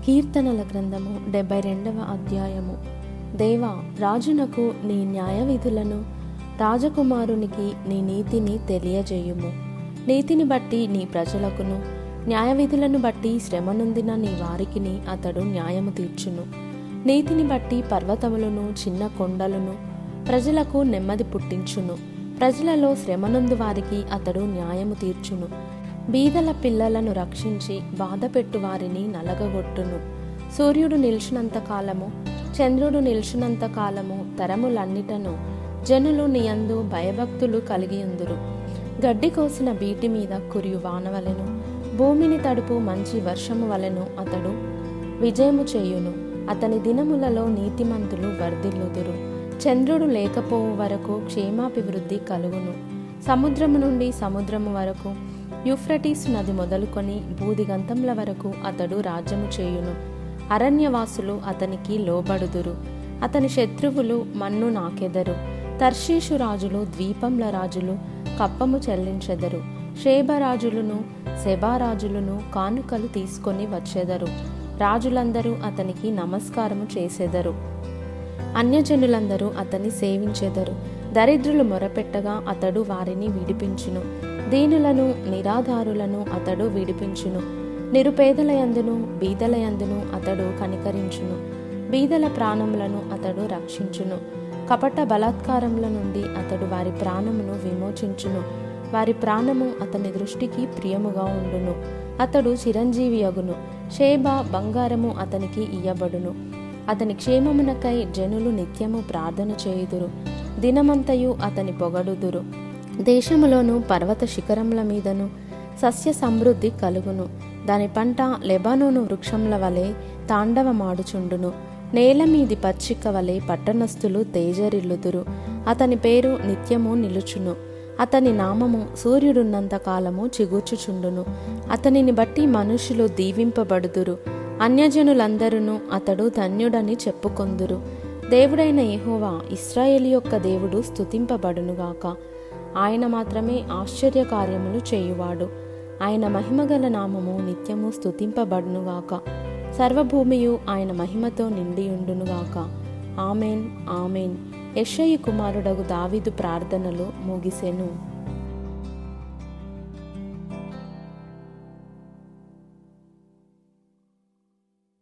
కీర్తనల గ్రంథము 72వ అధ్యాయము. దేవా, రాజునకు నీ న్యాయ విధులను, రాజకుమారునికి నీ నీతిని తెలియజేయుము. నీతిని బట్టి నీ ప్రజలకును, న్యాయ విధులను బట్టి శ్రమ నొందిన నీ వారికిని అతడు న్యాయము తీర్చును. నీతిని బట్టి పర్వతములను చిన్న కొండలను ప్రజలకు నెమ్మది పుట్టించును. ప్రజలలో శ్రమనొందు వారికి అతడు న్యాయము తీర్చును. బీదల పిల్లలను రక్షించి బాధపెట్టు వారిని నలగగొట్టును. సూర్యుడు నిలిచినంత కాలము, చంద్రుడు నిలిచినంత కాలము తరములన్నిటను జనులు నీయందు భయభక్తులు కలిగియుందురు. గడ్డి కోసిన బీటి మీద కురియు వానవలెను, భూమిని తడుపు మంచి వర్షము వలెను అతడు విజయము చేయును. అతని దినములలో నీతిమంతులు వర్ధిల్లుదురు. చంద్రుడు లేకపోవు వరకు క్షేమాభివృద్ధి కలుగును. సముద్రము నుండి సముద్రము వరకు, యూఫ్రటీసు నది మొదలుకొని బూదిగంతముల వరకు అతడు రాజ్యము చేయును. అరణ్యవాసులు అతనికి లోబడుదురు. అతని శత్రువులు మన్ను నాకెదరు. తర్షీషు రాజులు, ద్వీపంల రాజులు కప్పము చెల్లించెదరు. షేబరాజులను సెబారాజులను కానుకలు తీసుకొని వచ్చెదరు. రాజులందరూ అతనికి నమస్కారము చేసెదరు. అన్యజనులందరూ అతన్ని సేవించెదరు. దరిద్రులు మొరపెట్టగా అతడు వారిని విడిపించును. దీనులను నిరాధారులను అతడు విడిపించును. నిరుపేదలయందును బీదలయందును అతడు కనికరించును. బీదల ప్రాణములను అతడు రక్షించును. కపట బలాత్కారముల నుండి అతడు వారి ప్రాణమును విమోచించును. వారి ప్రాణము అతని దృష్టికి ప్రియముగా ఉండును. అతడు చిరంజీవి అగును. షేబ బంగారము అతనికి ఇయ్యబడును. అతని క్షేమమునకై జనులు నిత్యము ప్రార్థన చేయుదురు. దినమంతయు అతని పొగడుదురు. దేశములోను పర్వత శిఖరముల మీదను సస్య సమృద్ధి కలుగును. దాని పంట లెబానోను వృక్షముల వలె తాండవమాడుచుండును. నేల మీది పచ్చిక వలె పట్టణస్థులు తేజరిల్లుదురు. అతని పేరు నిత్యము నిలుచును. అతని నామము సూర్యుడున్నంత కాలము చిగుర్చుచుండును. అతనిని బట్టి మనుషులు దీవింపబడుదురు. అన్యజనులందరూ అతడు ధన్యుడని చెప్పుకొందురు. దేవుడైన యెహోవా, ఇశ్రాయేలు యొక్క దేవుడు స్తుతింపబడునుగాక. ఆయన మాత్రమే ఆశ్చర్య కార్యములు చేయువాడు. ఆయన మహిమగల నామము నిత్యము స్తుతింపబడునుగాక. సర్వభూమియు ఆయన మహిమతో నిండియుండునుగాక. Amen, amen. యెషయి కుమారుడగు దావీదు ప్రార్థనలు ముగిసెను.